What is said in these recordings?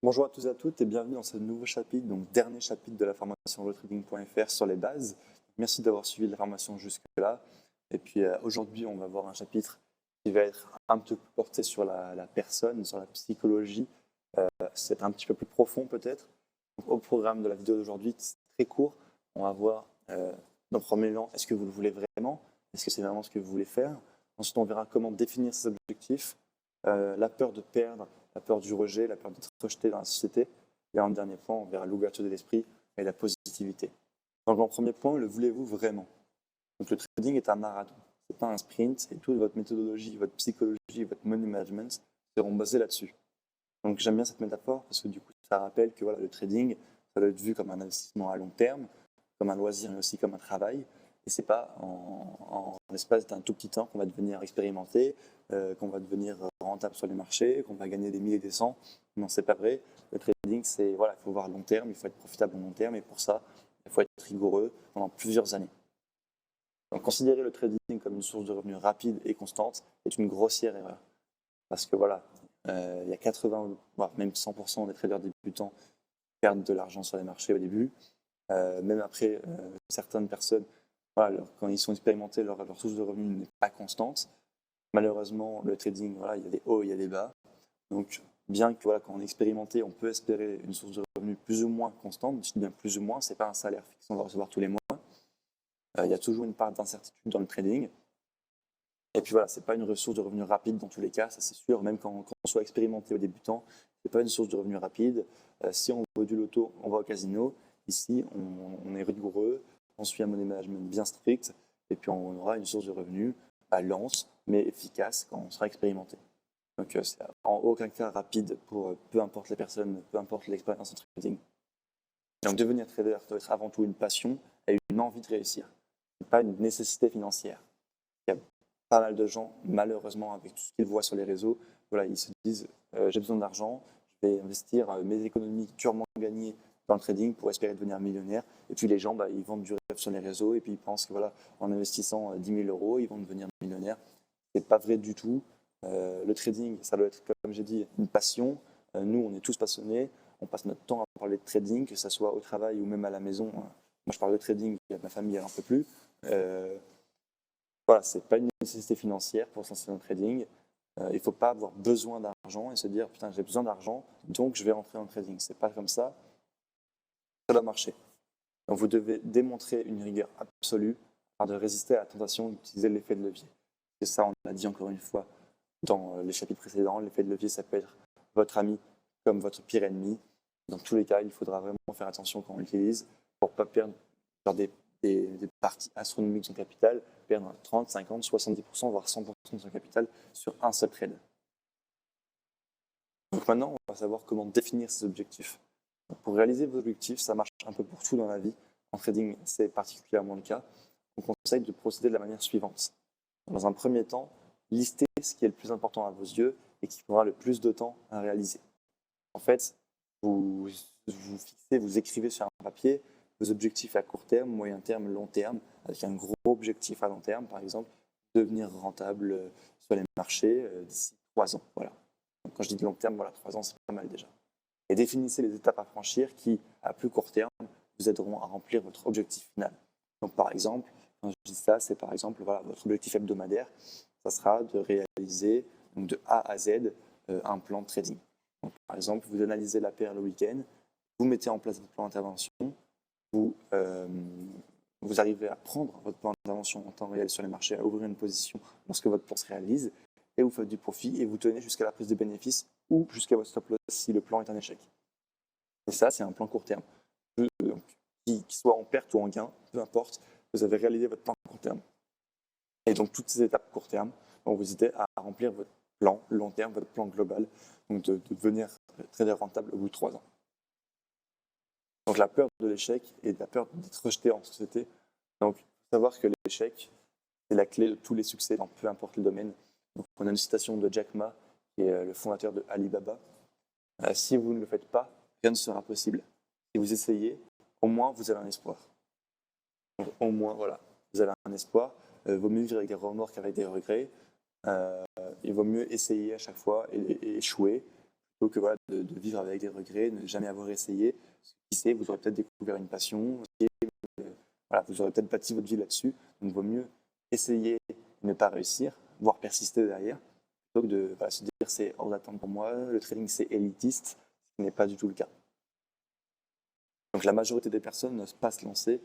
Bonjour à tous et à toutes et bienvenue dans ce nouveau chapitre, donc dernier chapitre de la formation retrading.fr sur les bases. Merci d'avoir suivi la formation jusque-là. Et puis aujourd'hui, on va voir un chapitre qui va être un peu plus porté sur la personne, sur la psychologie. C'est un petit peu plus profond peut-être. Donc, au programme de la vidéo d'aujourd'hui, c'est très court. On va voir dans le premier temps, est-ce que vous le voulez vraiment? Est-ce que c'est vraiment ce que vous voulez faire? Ensuite, on verra comment définir ses objectifs, la peur de perdre, la peur du rejet, la peur d'être rejeté dans la société. Et en dernier point, on verra l'ouverture de l'esprit et la positivité. Donc en premier point, le voulez-vous vraiment? Donc le trading est un marathon, ce n'est pas un sprint, et toute votre méthodologie, votre psychologie, votre money management seront basés là-dessus. Donc j'aime bien cette métaphore parce que du coup, ça rappelle que voilà, le trading, ça doit être vu comme un investissement à long terme, comme un loisir, mais aussi comme un travail. Et c'est pas en l'espace d'un tout petit temps qu'on va devenir expérimenté, qu'on va devenir rentable sur les marchés, qu'on va gagner des milliers et des cents. Non, c'est pas vrai. Le trading, c'est voilà, il faut voir long terme, il faut être profitable à long terme, et pour ça, il faut être rigoureux pendant plusieurs années. Donc, considérer le trading comme une source de revenus rapide et constante est une grossière erreur, parce que voilà, il y a 80, voire même 100% des traders débutants qui perdent de l'argent sur les marchés au début. Même après, certaines personnes, voilà, quand ils sont expérimentés, leur source de revenus n'est pas constante. Malheureusement, le trading, voilà, il y a des hauts, il y a des bas. Donc, bien que voilà, quand on est expérimenté, on peut espérer une source de revenus plus ou moins constante. Je dis bien plus ou moins, ce n'est pas un salaire fixe qu'on va recevoir tous les mois. Il y a toujours une part d'incertitude dans le trading. Et puis voilà, ce n'est pas une source de revenus rapide dans tous les cas, ça c'est sûr. Même quand on soit expérimenté aux débutants, ce n'est pas une source de revenus rapide. Si on veut du loto, on va au casino. Ici, on est rigoureux, on suit un money management bien strict, et puis on aura une source de revenus lente, mais efficace quand on sera expérimenté. Donc, c'est en aucun cas rapide pour peu importe les personnes, peu importe l'expérience en trading. Donc, devenir trader doit être avant tout une passion et une envie de réussir, pas une nécessité financière. Il y a pas mal de gens, malheureusement, avec tout ce qu'ils voient sur les réseaux, voilà, ils se disent j'ai besoin d'argent, je vais investir mes économies durement gagnées dans le trading pour espérer devenir millionnaire. Et puis les gens, ils vendent du rêve sur les réseaux et puis ils pensent que voilà, en investissant 10 000 euros, ils vont devenir millionnaires. Ce n'est pas vrai du tout. Le trading, ça doit être, comme j'ai dit, une passion. Nous, on est tous passionnés. On passe notre temps à parler de trading, que ce soit au travail ou même à la maison. Moi, je parle de trading, ma famille, elle n'en peut plus. Voilà, ce n'est pas une nécessité financière pour se lancer dans le trading. Il ne faut pas avoir besoin d'argent et se dire putain, j'ai besoin d'argent, donc je vais rentrer dans le trading. Ce n'est pas comme ça. Ça doit marcher. Donc vous devez démontrer une rigueur absolue afin de résister à la tentation d'utiliser l'effet de levier. Et ça, on l'a dit encore une fois dans les chapitres précédents, l'effet de levier, ça peut être votre ami comme votre pire ennemi. Dans tous les cas, il faudra vraiment faire attention quand on l'utilise pour ne pas perdre des parties astronomiques de son capital, perdre 30, 50, 70%, voire 100% de son capital sur un seul trade. Donc maintenant, on va savoir comment définir ses objectifs. Donc pour réaliser vos objectifs, ça marche un peu pour tout dans la vie. En trading, c'est particulièrement le cas. On conseille de procéder de la manière suivante. Dans un premier temps, listez ce qui est le plus important à vos yeux et qui prendra le plus de temps à réaliser. En fait, vous fixez, vous écrivez sur un papier vos objectifs à court terme, moyen terme, long terme, avec un gros objectif à long terme, par exemple, devenir rentable sur les marchés d'ici 3 ans. Voilà. Donc, quand je dis de long terme, voilà, 3 ans, c'est pas mal déjà. Et définissez les étapes à franchir qui, à plus court terme, vous aideront à remplir votre objectif final. Donc, par exemple, quand je dis ça, c'est par exemple voilà, votre objectif hebdomadaire, ça sera de réaliser donc de A à Z un plan de trading. Donc, par exemple, vous analysez la paire le week-end, vous mettez en place votre plan d'intervention, vous arrivez à prendre votre plan d'intervention en temps réel sur les marchés, à ouvrir une position lorsque votre plan se réalise, et vous faites du profit et vous tenez jusqu'à la prise de bénéfice ou jusqu'à votre stop loss si le plan est un échec. Et ça, c'est un plan court terme. Qu'il soit en perte ou en gain, peu importe, vous avez réalisé votre plan court terme. Et donc, toutes ces étapes court terme vont vous aider à remplir votre plan long terme, votre plan global, donc de devenir trader rentable au bout de 3 ans. Donc, la peur de l'échec et la peur d'être rejeté en société. Donc, il faut savoir que l'échec, c'est la clé de tous les succès dans peu importe le domaine. Donc, on a une citation de Jack Ma, qui est le fondateur de Alibaba. Si vous ne le faites pas, rien ne sera possible. Si vous essayez, au moins vous avez un espoir. Donc, au moins, voilà, vous avez un espoir. Il vaut mieux vivre avec des remords qu'avec des regrets. Il vaut mieux essayer à chaque fois et échouer plutôt que voilà, de vivre avec des regrets, ne jamais avoir essayé. Qui sait, vous aurez peut-être découvert une passion, et voilà, vous aurez peut-être bâti votre vie là-dessus. Donc, il vaut mieux essayer et ne pas réussir, voire persister derrière, plutôt que de voilà, se dire c'est hors d'attente pour moi, le trading c'est élitiste, ce qui n'est pas du tout le cas. Donc, la majorité des personnes n'osent pas se lancer,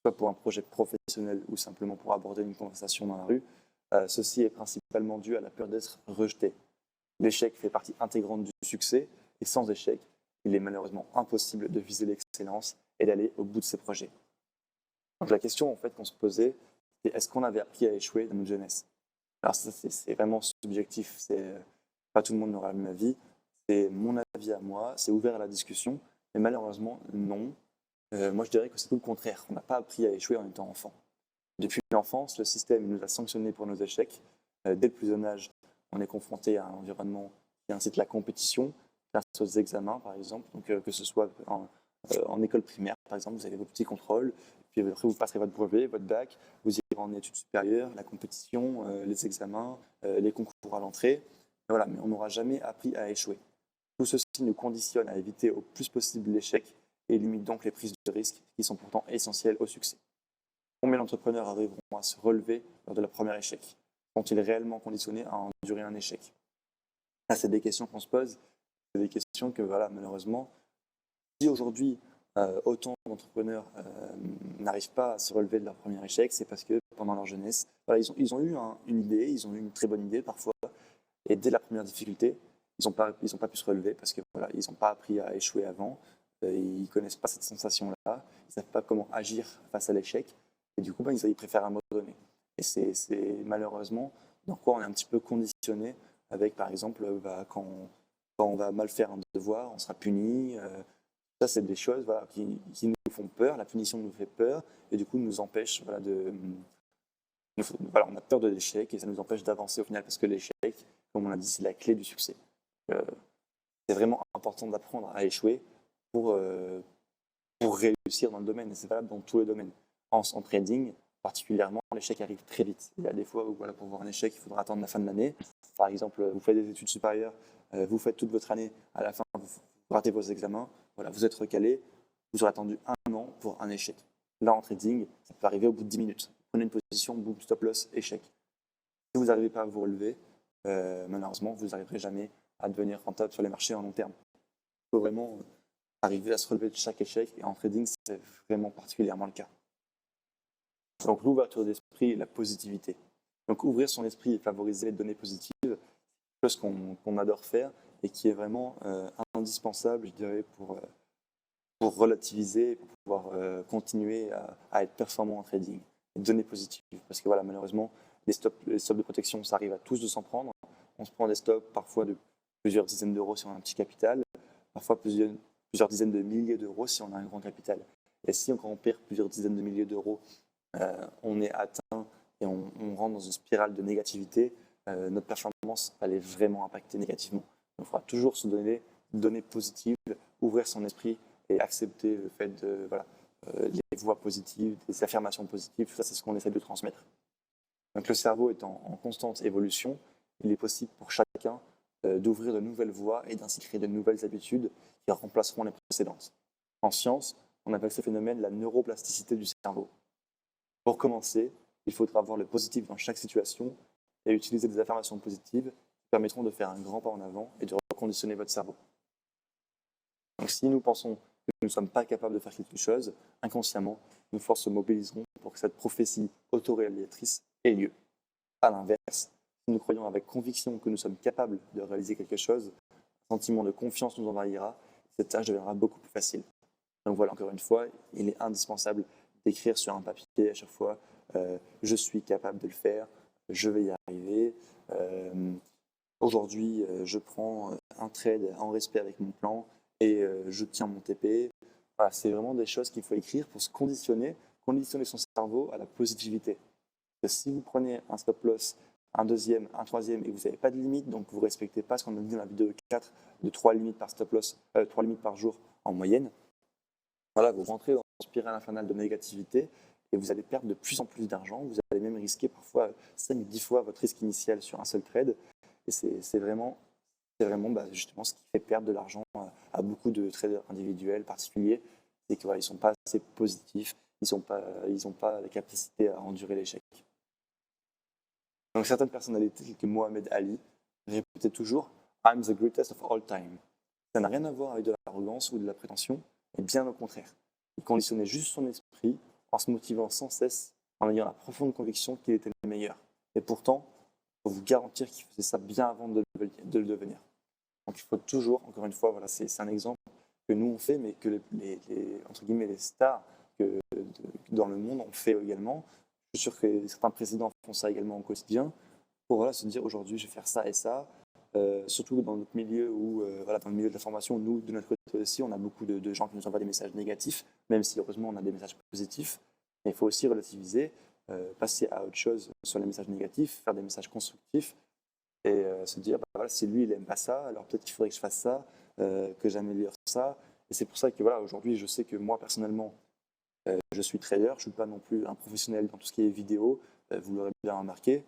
soit pour un projet professionnel ou simplement pour aborder une conversation dans la rue. Ceci est principalement dû à la peur d'être rejeté. L'échec fait partie intégrante du succès et sans échec, il est malheureusement impossible de viser l'excellence et d'aller au bout de ses projets. Donc la question en fait qu'on se posait, c'est est-ce qu'on avait appris à échouer dans notre jeunesse? Alors ça c'est vraiment subjectif, pas tout le monde n'aura le même avis, c'est mon avis à moi, c'est ouvert à la discussion, mais malheureusement non. Moi je dirais que c'est tout le contraire, on n'a pas appris à échouer en étant enfant. Depuis l'enfance, le système nous a sanctionnés pour nos échecs. Dès le plus jeune âge, on est confronté à un environnement qui incite la compétition, grâce aux examens par exemple. Donc, que ce soit en école primaire, par exemple, vous avez vos petits contrôles, puis après vous passerez votre brevet, votre bac, vous irez en études supérieures, la compétition, les examens, les concours à l'entrée. Voilà, mais on n'aura jamais appris à échouer. Tout ceci nous conditionne à éviter au plus possible l'échec et limite donc les prises de risques qui sont pourtant essentielles au succès. Combien d'entrepreneurs arriveront à se relever lors de leur premier échec? Sont-ils réellement conditionnés à endurer un échec? Là, c'est des questions qu'on se pose. C'est des questions que, voilà, malheureusement, si aujourd'hui, autant d'entrepreneurs n'arrivent pas à se relever de leur premier échec, c'est parce que pendant leur jeunesse, voilà, ils ont eu une idée, ils ont eu une très bonne idée parfois, et dès la première difficulté, ils n'ont pas pu se relever parce que voilà, ils n'ont pas appris à échouer avant, ils ne connaissent pas cette sensation-là, ils ne savent pas comment agir face à l'échec, et du coup, ils préfèrent abandonner. Et c'est malheureusement dans quoi on est un petit peu conditionné avec, par exemple, quand on va mal faire un devoir, on sera puni. Ça, c'est des choses voilà, qui nous font peur, la punition nous fait peur, et du coup nous empêche voilà, voilà, on a peur de l'échec et ça nous empêche d'avancer au final parce que l'échec, comme on l'a dit, c'est la clé du succès. Euh, c'est vraiment important d'apprendre à échouer pour, euh, pour réussir dans le domaine, et c'est valable dans tous les domaines. En trading, particulièrement, l'échec arrive très vite. Il y a des fois où voilà, pour voir un échec, il faudra attendre la fin de l'année. Par exemple, vous faites des études supérieures, vous faites toute votre année, à la fin, vous ratez vos examens, voilà, vous êtes recalé, vous aurez attendu 1 an pour un échec. Là, en trading, ça peut arriver au bout de 10 minutes. Prenez une position, boum, stop loss, échec. Si vous n'arrivez pas à vous relever, malheureusement, vous n'arriverez jamais à devenir rentable sur les marchés en long terme. Il faut vraiment arriver à se relever de chaque échec, et en trading, c'est vraiment particulièrement le cas. Donc l'ouverture d'esprit et la positivité. Donc ouvrir son esprit et favoriser les données positives, c'est quelque chose qu'on adore faire et qui est vraiment indispensable, je dirais, pour relativiser, pour pouvoir continuer à être performant en trading. Les données positives, parce que voilà, malheureusement, les stops de protection, ça arrive à tous de s'en prendre. On se prend des stops parfois de plusieurs dizaines d'euros si on a un petit capital, parfois plusieurs dizaines de milliers d'euros si on a un grand capital. Et si on perd plusieurs dizaines de milliers d'euros, on est atteint et on rentre dans une spirale de négativité, notre performance elle est vraiment impactée négativement. Donc, il faudra toujours se donner des données positives, ouvrir son esprit et accepter le fait de les voix positives, des affirmations positives. Tout ça, c'est ce qu'on essaie de transmettre. Donc, le cerveau étant en constante évolution, il est possible pour chacun d'ouvrir de nouvelles voies et d'ainsi créer de nouvelles habitudes qui remplaceront les précédentes. En science, on appelle ce phénomène la neuroplasticité du cerveau. Pour commencer, il faudra voir le positif dans chaque situation et utiliser des affirmations positives qui permettront de faire un grand pas en avant et de reconditionner votre cerveau. Donc si nous pensons que nous ne sommes pas capables de faire quelque chose, inconsciemment, nos forces se mobiliseront pour que cette prophétie autoréalisatrice ait lieu. A l'inverse, si nous croyons avec conviction que nous sommes capables de réaliser quelque chose, un sentiment de confiance nous envahira et cette tâche deviendra beaucoup plus facile. Donc voilà, encore une fois, il est indispensable d'écrire sur un papier à chaque fois je suis capable de le faire, je vais y arriver. Aujourd'hui, je prends un trade en respect avec mon plan et je tiens mon TP. Voilà, c'est vraiment des choses qu'il faut écrire pour se conditionner son cerveau à la positivité. Parce que si vous prenez un stop loss, un deuxième, un troisième et vous n'avez pas de limite, donc vous ne respectez pas ce qu'on a dit dans la vidéo 4 de 3 limites par stop loss, 3 limites par jour en moyenne, voilà, vous rentrez dans une spirale infernale de négativité et vous allez perdre de plus en plus d'argent. Vous allez même risquer parfois 5-10 fois votre risque initial sur un seul trade. Et c'est vraiment c'est vraiment justement ce qui fait perdre de l'argent à beaucoup de traders individuels particuliers, c'est qu'ils ne sont pas assez positifs, ils n'ont pas la capacité à endurer l'échec. Donc certaines personnalités, telles que Mohamed Ali, répétaient toujours « I'm the greatest of all time ». Ça n'a rien à voir avec de l'arrogance ou de la prétention, mais bien au contraire. Il conditionnait juste son esprit en se motivant sans cesse, en ayant la profonde conviction qu'il était le meilleur. Et pourtant, il faut vous garantir qu'il faisait ça bien avant de le devenir. Donc il faut toujours, encore une fois, voilà, c'est un exemple que nous on fait, mais que entre guillemets, les stars dans le monde ont fait également. Je suis sûr que certains présidents font ça également au quotidien, pour voilà, se dire aujourd'hui je vais faire ça et ça. Surtout dans notre milieu où, dans le milieu de la formation, nous, de notre côté aussi, on a beaucoup de gens qui nous envoient des messages négatifs, même si heureusement on a des messages positifs. Mais il faut aussi relativiser, passer à autre chose sur les messages négatifs, faire des messages constructifs et se dire, voilà, si lui il n'aime pas ça, alors peut-être qu'il faudrait que je fasse ça, que j'améliore ça. Et c'est pour ça que voilà, aujourd'hui, je sais que moi personnellement, je suis trader, je ne suis pas non plus un professionnel dans tout ce qui est vidéo, vous l'aurez bien remarqué.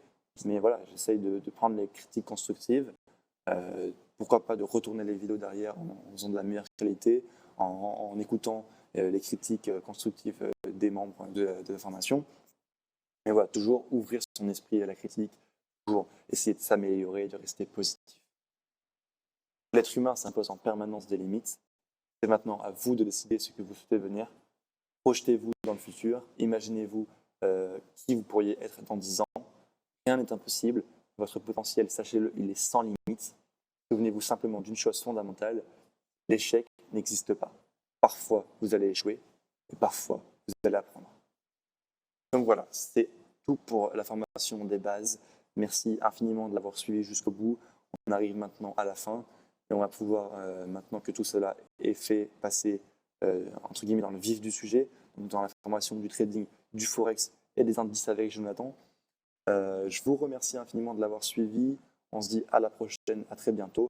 Mais voilà, j'essaye de prendre les critiques constructives. Pourquoi pas de retourner les vidéos derrière en faisant de la meilleure qualité, en écoutant les critiques constructives des membres de la formation. Mais voilà, toujours ouvrir son esprit à la critique, toujours essayer de s'améliorer, de rester positif. L'être humain s'impose en permanence des limites. C'est maintenant à vous de décider ce que vous souhaitez devenir. Projetez-vous dans le futur, imaginez-vous qui vous pourriez être dans 10 ans. Rien n'est impossible, votre potentiel, sachez-le, il est sans limite. Souvenez-vous simplement d'une chose fondamentale, l'échec n'existe pas. Parfois, vous allez échouer, et parfois, vous allez apprendre. Donc voilà, c'est tout pour la formation des bases. Merci infiniment de l'avoir suivi jusqu'au bout. On arrive maintenant à la fin, et on va pouvoir, maintenant que tout cela est fait, passer entre guillemets dans le vif du sujet, donc dans la formation du trading, du forex et des indices avec Jonathan. Je vous remercie infiniment de l'avoir suivi. On se dit à la prochaine, à très bientôt.